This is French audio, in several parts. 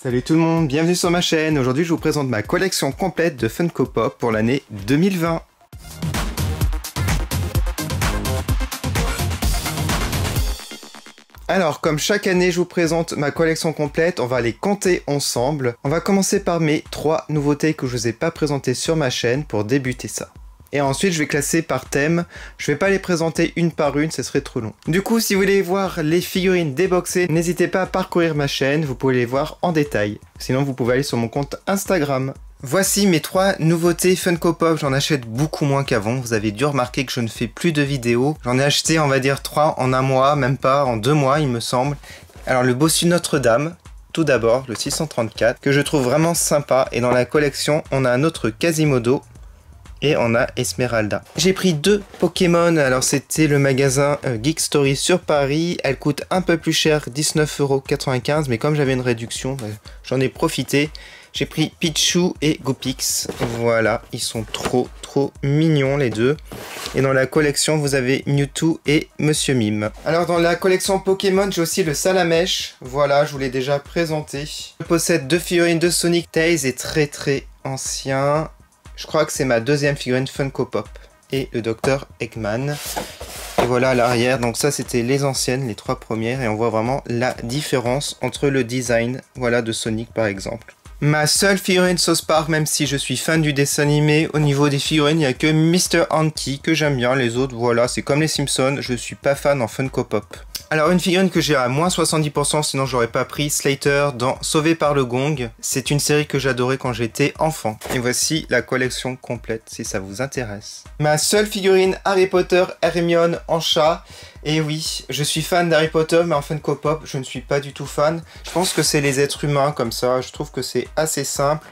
Salut tout le monde, bienvenue sur ma chaîne. Aujourd'hui je vous présente ma collection complète de Funko Pop pour l'année 2020. Alors comme chaque année je vous présente ma collection complète, on va les compter ensemble. On va commencer par mes 3 nouveautés que je vous ai pas présentées sur ma chaîne pour débuter ça. Et ensuite je vais classer par thème, je vais pas les présenter une par une, ce serait trop long. Du coup si vous voulez voir les figurines déboxées, n'hésitez pas à parcourir ma chaîne, vous pouvez les voir en détail. Sinon vous pouvez aller sur mon compte Instagram. Voici mes 3 nouveautés Funko Pop, j'en achète beaucoup moins qu'avant, vous avez dû remarquer que je ne fais plus de vidéos. J'en ai acheté on va dire 3 en un mois, même pas, en 2 mois il me semble. Alors le bossu Notre-Dame, tout d'abord le 634, que je trouve vraiment sympa, et dans la collection on a un autre Quasimodo. Et on a Esmeralda. J'ai pris 2 Pokémon, alors c'était le magasin Geek Story sur Paris. Elle coûte un peu plus cher, 19,95 €, mais comme j'avais une réduction, j'en ai profité. J'ai pris Pichu et Goopix. Voilà, ils sont trop mignons les deux. Et dans la collection, vous avez Mewtwo et Monsieur Mime. Alors dans la collection Pokémon, j'ai aussi le Salamèche. Voilà, je vous l'ai déjà présenté. Je possède 2 figurines de Sonic. Tails est très ancien. Je crois que c'est ma 2e figurine Funko Pop. Et le Dr Eggman. Et voilà à l'arrière, donc ça c'était les anciennes, les 3 premières. Et on voit vraiment la différence entre le design, voilà, de Sonic par exemple. Ma seule figurine South Park, même si je suis fan du dessin animé, au niveau des figurines, il n'y a que Mr. Hanky que j'aime bien. Les autres, voilà, c'est comme les Simpsons, je suis pas fan en Funko Pop. Alors une figurine que j'ai à moins 70%, sinon j'aurais pas pris, Slater dans Sauvé par le Gong. C'est une série que j'adorais quand j'étais enfant. Et voici la collection complète, si ça vous intéresse. Ma seule figurine Harry Potter, Hermione en chat. Et oui, je suis fan d'Harry Potter, mais en Funko Pop, je ne suis pas du tout fan. Je pense que c'est les êtres humains comme ça, je trouve que c'est assez simple.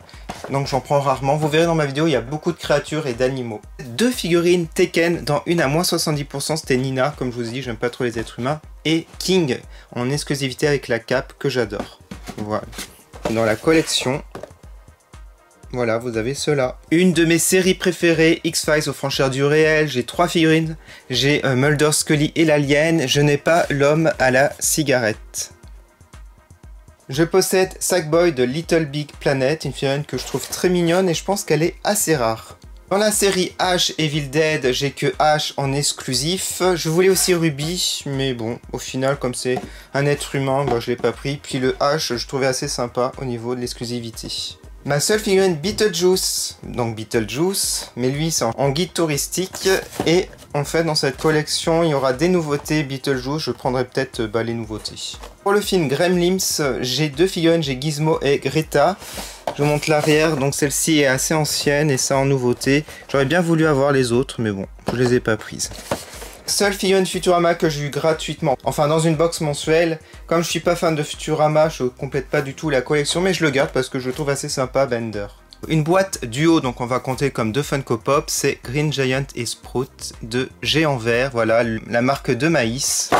Donc j'en prends rarement. Vous verrez dans ma vidéo, il y a beaucoup de créatures et d'animaux. 2 figurines Tekken, dans une à moins 70%, c'était Nina, comme je vous dis, j'aime pas trop les êtres humains. Et King, en exclusivité avec la cape, que j'adore. Voilà. Dans la collection, voilà, vous avez cela. Une de mes séries préférées, X-Files aux frontières du réel. J'ai 3 figurines. J'ai Mulder, Scully et l'alien. Je n'ai pas l'homme à la cigarette. Je possède Sackboy de Little Big Planet, une figurine que je trouve très mignonne et je pense qu'elle est assez rare. Dans la série Ash Evil Dead, j'ai que Ash en exclusif. Je voulais aussi Ruby, mais bon, au final, comme c'est un être humain, bah, je l'ai pas pris. Puis le Ash, je trouvais assez sympa au niveau de l'exclusivité. Ma seule figurine Beetlejuice, donc Beetlejuice, mais lui c'est en guide touristique. Et en fait dans cette collection il y aura des nouveautés Beetlejuice, je prendrai peut-être les nouveautés. Pour le film Gremlins, j'ai 2 figurines, j'ai Gizmo et Greta. Je vous montre l'arrière, donc celle-ci est assez ancienne et ça en nouveauté. J'aurais bien voulu avoir les autres mais bon, je les ai pas prises. Seule figurine Futurama que j'ai eu gratuitement, enfin dans une box mensuelle. Comme je suis pas fan de Futurama, je complète pas du tout la collection, mais je le garde parce que je le trouve assez sympa, Bender. Une boîte duo, donc on va compter comme 2 Funko Pop, c'est Green Giant et Sprout de Géant Vert, voilà, la marque de maïs.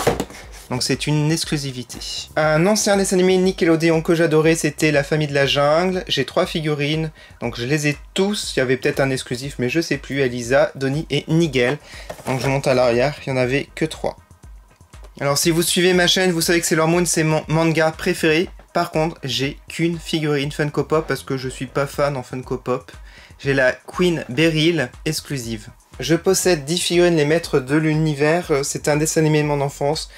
Donc c'est une exclusivité. Un ancien dessin animé Nickelodeon que j'adorais, c'était La Famille de la Jungle. J'ai 3 figurines, donc je les ai tous. Il y avait peut-être un exclusif, mais je sais plus. Elisa, Donnie et Nigel. Donc je monte à l'arrière, il n'y en avait que 3. Alors si vous suivez ma chaîne, vous savez que Sailor Moon c'est mon manga préféré. Par contre, j'ai qu'une figurine Funko Pop parce que je suis pas fan en Funko Pop. J'ai la Queen Beryl exclusive. Je possède 10 figurines Les Maîtres de l'Univers. C'est un dessin animé de mon enfance.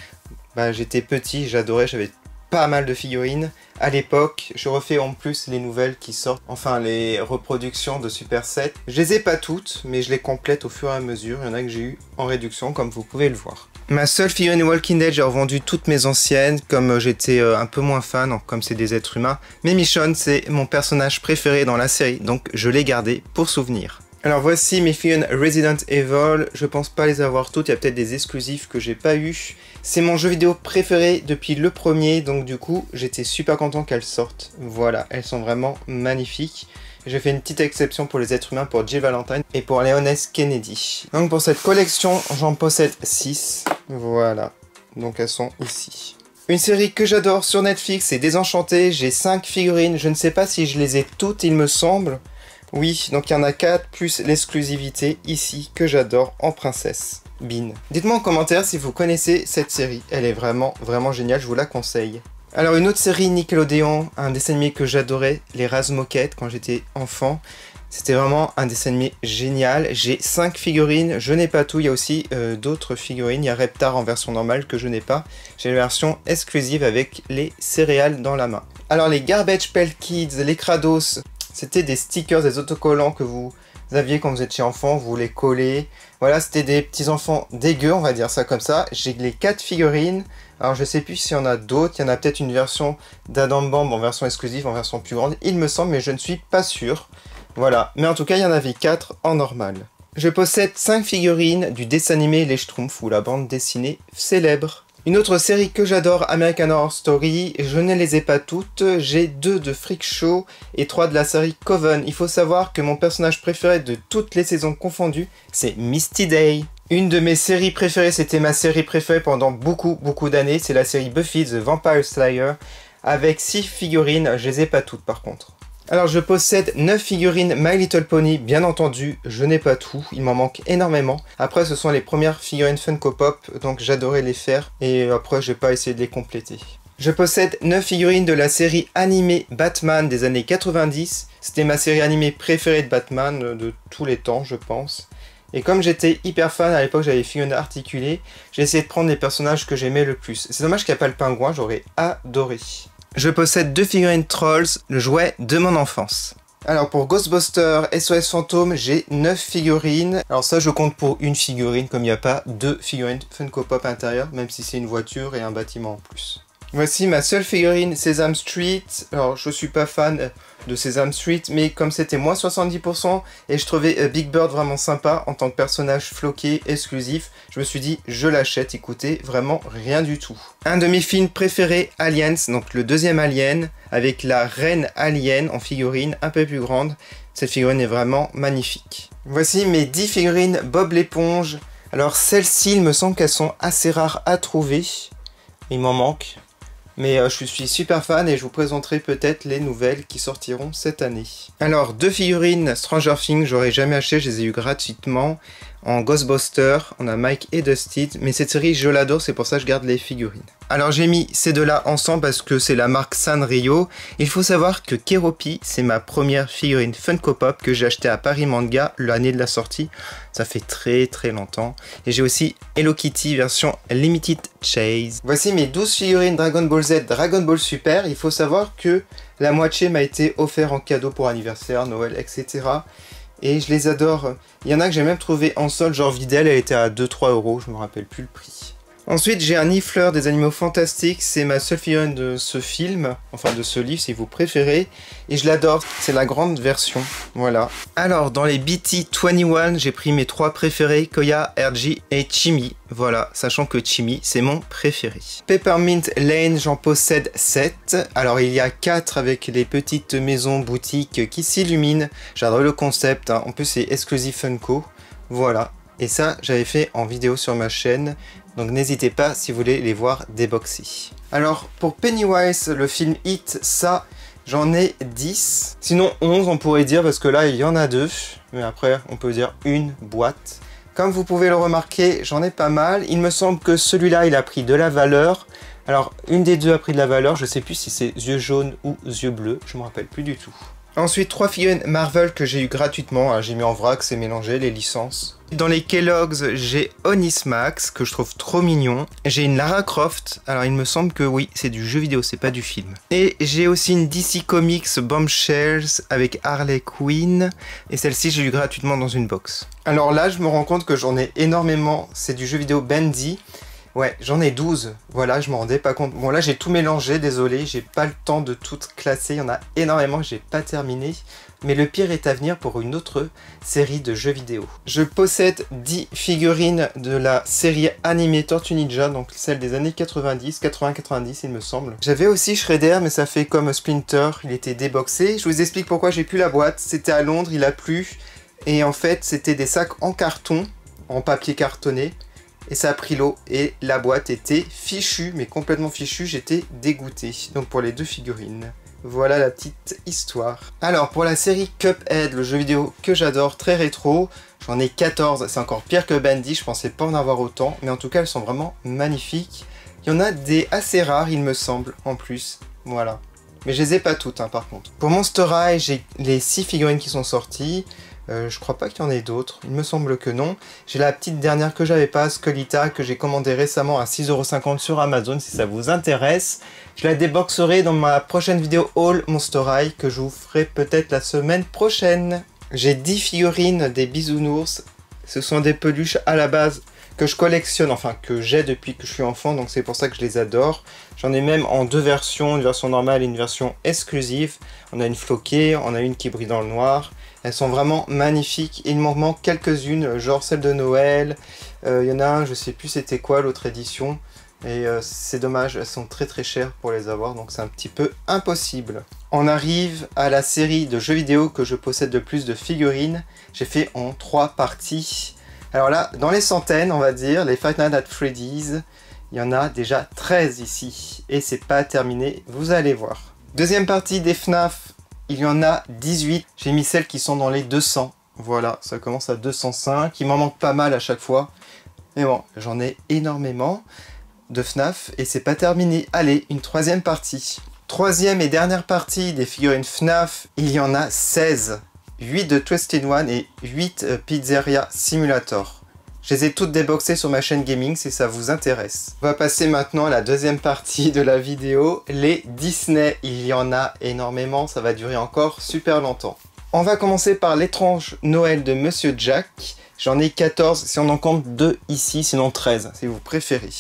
J'étais petit, j'adorais, j'avais pas mal de figurines. À l'époque, je refais en plus les nouvelles qui sortent, enfin les reproductions de Super 7. Je les ai pas toutes, mais je les complète au fur et à mesure. Il y en a que j'ai eu en réduction, comme vous pouvez le voir. Ma seule figurine Walking Dead, j'ai revendu toutes mes anciennes, comme j'étais un peu moins fan, comme c'est des êtres humains. Mais Michonne, c'est mon personnage préféré dans la série, donc je l'ai gardé pour souvenir. Alors voici mes figurines Resident Evil, je pense pas les avoir toutes, il y a peut-être des exclusifs que j'ai pas eu. C'est mon jeu vidéo préféré depuis le premier, donc du coup j'étais super content qu'elles sortent. Voilà, elles sont vraiment magnifiques. J'ai fait une petite exception pour les êtres humains pour Jill Valentine et pour Leon S. Kennedy. Donc pour cette collection, j'en possède 6. Voilà, donc elles sont ici. Une série que j'adore sur Netflix, c'est Désenchanté. J'ai 5 figurines, je ne sais pas si je les ai toutes, il me semble. Oui, donc il y en a 4, plus l'exclusivité ici, que j'adore, en princesse. Bean. Dites-moi en commentaire si vous connaissez cette série, elle est vraiment géniale, je vous la conseille. Alors une autre série Nickelodeon, un dessin animé que j'adorais, les Razmoket quand j'étais enfant. C'était vraiment un dessin animé génial. J'ai 5 figurines, je n'ai pas tout. Il y a aussi d'autres figurines. Il y a Reptar en version normale que je n'ai pas. J'ai la version exclusive avec les céréales dans la main. Alors les Garbage Pail Kids, les Krados, c'était des stickers, des autocollants que vous aviez quand vous étiez enfant. Vous les collez. Voilà, c'était des petits enfants dégueux, on va dire ça comme ça. J'ai les 4 figurines. Alors je sais plus s'il y en a d'autres. Il y en a peut-être une version d'Adam Bamb en version exclusive, en version plus grande. Il me semble, mais je ne suis pas sûr. Voilà, mais en tout cas, il y en avait 4 en normal. Je possède 5 figurines du dessin animé Les Schtroumpfs ou la bande dessinée célèbre. Une autre série que j'adore, American Horror Story, je ne les ai pas toutes. J'ai 2 de Freak Show et 3 de la série Coven. Il faut savoir que mon personnage préféré de toutes les saisons confondues, c'est Misty Day. Une de mes séries préférées, c'était ma série préférée pendant beaucoup d'années, c'est la série Buffy the Vampire Slayer, avec 6 figurines, je les ai pas toutes par contre. Alors je possède 9 figurines My Little Pony, bien entendu, je n'ai pas tout, il m'en manque énormément. Après ce sont les premières figurines Funko Pop, donc j'adorais les faire, et après j'ai pas essayé de les compléter. Je possède 9 figurines de la série animée Batman des années 90, c'était ma série animée préférée de Batman de tous les temps je pense. Et comme j'étais hyper fan, à l'époque j'avais les figurines articulées, j'ai essayé de prendre les personnages que j'aimais le plus. C'est dommage qu'il n'y a pas le pingouin, j'aurais adoré. Je possède 2 figurines Trolls, le jouet de mon enfance. Alors pour Ghostbusters SOS Fantôme, j'ai 9 figurines. Alors ça je compte pour une figurine, comme il n'y a pas 2 figurines Funko Pop à l'intérieur, même si c'est une voiture et un bâtiment en plus. Voici ma seule figurine Sesame Street. Alors je suis pas fan de Sesame Street, mais comme c'était moins 70% et je trouvais Big Bird vraiment sympa en tant que personnage floqué, exclusif, je me suis dit je l'achète, écoutez, vraiment rien du tout. Un de mes films préférés, Aliens, donc le deuxième Alien, avec la reine Alien en figurine un peu plus grande. Cette figurine est vraiment magnifique. Voici mes 10 figurines Bob l'éponge. Alors celles-ci, il me semble qu'elles sont assez rares à trouver. Il m'en manque. Mais je suis super fan et je vous présenterai peut-être les nouvelles qui sortiront cette année. Alors, 2 figurines Stranger Things, j'aurais jamais acheté, je les ai eu gratuitement. En Ghostbusters, on a Mike et Dusty, mais cette série je l'adore, c'est pour ça que je garde les figurines. Alors j'ai mis ces deux-là ensemble parce que c'est la marque Sanrio. Il faut savoir que Keroppi, c'est ma première figurine Funko Pop que j'ai acheté à Paris Manga l'année de la sortie. Ça fait très longtemps. Et j'ai aussi Hello Kitty version Limited Chase. Voici mes 12 figurines Dragon Ball Z, Dragon Ball Super. Il faut savoir que la moitié m'a été offerte en cadeau pour anniversaire, Noël, etc. Et je les adore. Il y en a que j'ai même trouvé en solde, genre Videl, elle était à 2-3 €, je me rappelle plus le prix. Ensuite, j'ai un Niffler des Animaux Fantastiques, c'est ma seule figurine de ce film, enfin de ce livre si vous préférez, et je l'adore, c'est la grande version, voilà. Alors, dans les BT21, j'ai pris mes 3 préférés, Koya, RG et Chimi, voilà, sachant que Chimi, c'est mon préféré. Peppermint Lane, j'en possède 7, alors il y a 4 avec les petites maisons boutiques qui s'illuminent, j'adore le concept, hein. En plus c'est exclusif Funko, voilà. Et ça, j'avais fait en vidéo sur ma chaîne, donc n'hésitez pas si vous voulez les voir déboxés. Alors, pour Pennywise, le film It, ça, j'en ai 10. Sinon 11, on pourrait dire, parce que là, il y en a 2. Mais après, on peut dire une boîte. Comme vous pouvez le remarquer, j'en ai pas mal. Il me semble que celui-là, il a pris de la valeur. Alors, une des deux a pris de la valeur. Je sais plus si c'est yeux jaunes ou yeux bleus. Je me rappelle plus du tout. Ensuite, 3 figurines Marvel que j'ai eu gratuitement. J'ai mis en vrac, c'est mélangé, les licences. Dans les Kellogg's, j'ai Onis Max, que je trouve trop mignon. J'ai une Lara Croft. Alors, il me semble que oui, c'est du jeu vidéo, c'est pas du film. Et j'ai aussi une DC Comics Bombshells avec Harley Quinn. Et celle-ci, j'ai eu gratuitement dans une box. Alors là, je me rends compte que j'en ai énormément. C'est du jeu vidéo Bendy. Ouais, j'en ai 12, voilà, je m'en rendais pas compte. Bon là j'ai tout mélangé, désolé, j'ai pas le temps de tout classer, il y en a énormément, j'ai pas terminé. Mais le pire est à venir pour une autre série de jeux vidéo. Je possède 10 figurines de la série animée Tortue Ninja, donc celle des années 90, 80-90 il me semble. J'avais aussi Shredder, mais ça fait comme Splinter, il était déboxé. Je vous explique pourquoi j'ai plus la boîte, c'était à Londres, il a plu. Et en fait c'était des sacs en carton, en papier cartonné. Et ça a pris l'eau et la boîte était fichue, mais complètement fichue, j'étais dégoûté. Donc pour les 2 figurines. Voilà la petite histoire. Alors pour la série Cuphead, le jeu vidéo que j'adore, très rétro, j'en ai 14, c'est encore pire que Bandy, je pensais pas en avoir autant, mais en tout cas elles sont vraiment magnifiques. Il y en a des assez rares, il me semble, en plus. Voilà. Mais je les ai pas toutes, hein, par contre. Pour Monster High, j'ai les 6 figurines qui sont sorties. Je crois pas qu'il y en ait d'autres. Il me semble que non. J'ai la petite dernière que j'avais pas, Skelita, que j'ai commandée récemment à 6,50 € sur Amazon, si ça vous intéresse. Je la déboxerai dans ma prochaine vidéo haul Monster High, que je vous ferai peut-être la semaine prochaine. J'ai 10 figurines des bisounours. Ce sont des peluches à la base que je collectionne, enfin que j'ai depuis que je suis enfant, donc c'est pour ça que je les adore. J'en ai même en 2 versions, une version normale et une version exclusive. On a une floquée, on a une qui brille dans le noir. Elles sont vraiment magnifiques. Il m'en manque quelques-unes, genre celle de Noël. Il y en a un, je sais plus c'était quoi l'autre édition. Et c'est dommage, elles sont très très chères pour les avoir, donc c'est un petit peu impossible. On arrive à la série de jeux vidéo que je possède le plus de figurines. J'ai fait en 3 parties. Alors là, dans les centaines, on va dire, les Five Nights at Freddy's, il y en a déjà 13 ici. Et c'est pas terminé, vous allez voir. Deuxième partie des FNAF, il y en a 18. J'ai mis celles qui sont dans les 200. Voilà, ça commence à 205. Il m'en manque pas mal à chaque fois. Mais bon, j'en ai énormément de FNAF et c'est pas terminé. Allez, une troisième partie. Troisième et dernière partie des figurines FNAF, il y en a 16. 8 de Twisted One et 8 Pizzeria Simulator. Je les ai toutes déboxées sur ma chaîne gaming si ça vous intéresse. On va passer maintenant à la deuxième partie de la vidéo, les Disney. Il y en a énormément, ça va durer encore super longtemps. On va commencer par l'étrange Noël de Monsieur Jack. J'en ai 14 si on en compte 2 ici, sinon 13 si vous préférez.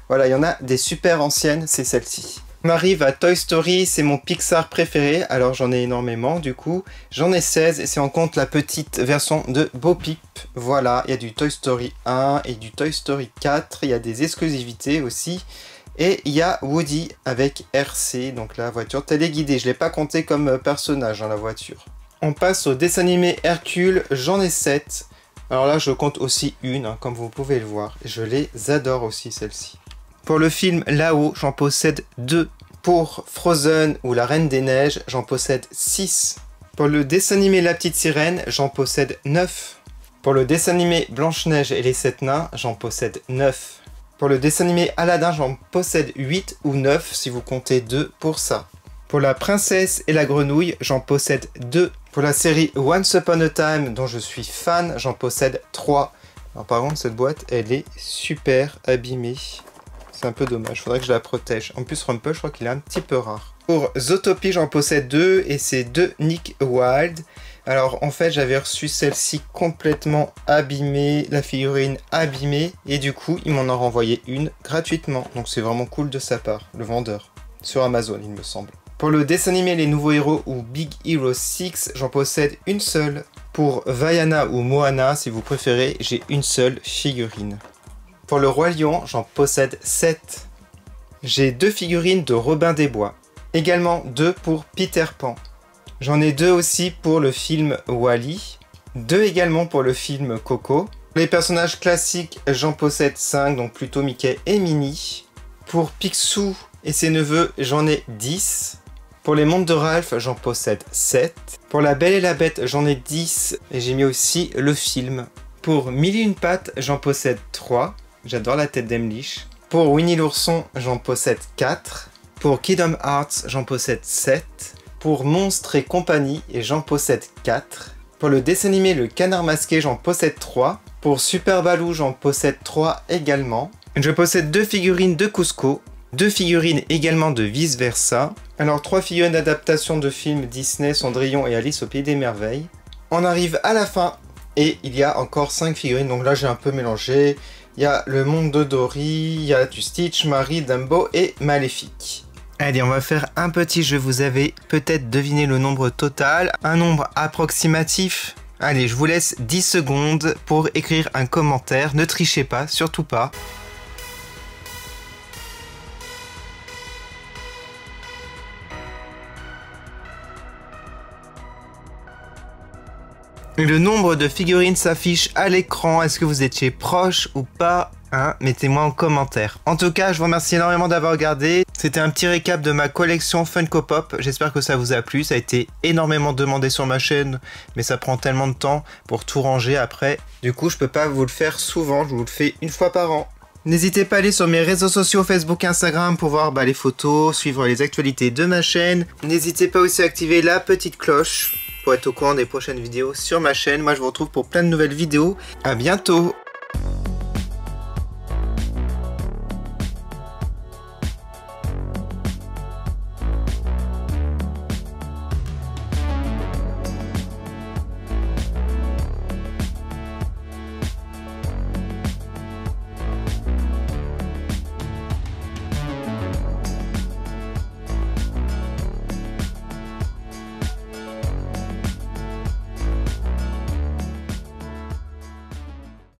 Voilà, il y en a des super anciennes, c'est celle-ci. On arrive à Toy Story, c'est mon Pixar préféré, alors j'en ai énormément du coup. J'en ai 16 et si on compte la petite version de Bo Peep. Voilà, il y a du Toy Story 1 et du Toy Story 4, il y a des exclusivités aussi. Et il y a Woody avec RC, donc la voiture téléguidée. Je ne l'ai pas compté comme personnage dans la voiture. On passe au dessin animé Hercule, j'en ai 7. Alors là, je compte aussi une, hein, comme vous pouvez le voir. Je les adore aussi, celles-ci. Pour le film Là-haut, j'en possède 2. Pour Frozen ou La Reine des Neiges, j'en possède 6. Pour le dessin animé La Petite Sirène, j'en possède 9. Pour le dessin animé Blanche-Neige et les 7 Nains, j'en possède 9. Pour le dessin animé Aladdin, j'en possède 8 ou 9 si vous comptez 2 pour ça. Pour La Princesse et la Grenouille, j'en possède 2. Pour la série Once Upon a Time, dont je suis fan, j'en possède 3. Alors par contre, cette boîte, elle est super abîmée. C'est un peu dommage, faudrait que je la protège. En plus, Rumple, je crois qu'il est un petit peu rare. Pour Zootopie, j'en possède 2 et c'est 2 Nick Wilde. Alors en fait, j'avais reçu celle-ci complètement abîmée, la figurine abîmée, et du coup, il m'en a renvoyé une gratuitement. Donc c'est vraiment cool de sa part, le vendeur. Sur Amazon, il me semble. Pour le dessin animé Les Nouveaux Héros ou Big Hero 6, j'en possède une seule. Pour Vaiana ou Moana, si vous préférez, j'ai une seule figurine. Pour le Roi Lion, j'en possède 7. J'ai 2 figurines de Robin des Bois. Également 2 pour Peter Pan. J'en ai 2 aussi pour le film Wall-E. 2 également pour le film Coco. Pour les personnages classiques, j'en possède 5, donc plutôt Mickey et Minnie. Pour Picsou et ses neveux, j'en ai 10. Pour les montres de Ralph, j'en possède 7. Pour La Belle et la Bête, j'en ai 10. Et j'ai mis aussi le film. Pour Mille et une pattes, j'en possède 3. J'adore la tête d'Emlich. Pour Winnie l'ourson, j'en possède 4. Pour Kingdom Hearts, j'en possède 7. Pour Monstres et compagnie, j'en possède 4. Pour le dessin animé Le Canard Masqué, j'en possède 3. Pour Super Baloo, j'en possède 3 également. Je possède 2 figurines de Cusco. 2 figurines également de Vice Versa. Alors 3 figurines d'adaptation de films Disney, Cendrillon et Alice au Pays des Merveilles. On arrive à la fin et il y a encore 5 figurines, donc là j'ai un peu mélangé. Il y a le monde de Dory, il y a du Stitch, Marie, Dumbo et Maléfique. Allez, on va faire un petit jeu. Vous avez peut-être deviné le nombre total, un nombre approximatif. Allez, je vous laisse 10 secondes pour écrire un commentaire. Ne trichez pas, surtout pas. Le nombre de figurines s'affiche à l'écran. Est-ce que vous étiez proche ou pas, hein? Mettez-moi en commentaire. En tout cas, je vous remercie énormément d'avoir regardé. C'était un petit récap de ma collection Funko Pop. J'espère que ça vous a plu. Ça a été énormément demandé sur ma chaîne, mais ça prend tellement de temps pour tout ranger après. Du coup, je peux pas vous le faire souvent. Je vous le fais une fois par an. N'hésitez pas à aller sur mes réseaux sociaux Facebook et Instagram pour voir les photos, suivre les actualités de ma chaîne. N'hésitez pas aussi à activer la petite cloche pour être au courant des prochaines vidéos sur ma chaîne. Moi je vous retrouve pour plein de nouvelles vidéos. À bientôt!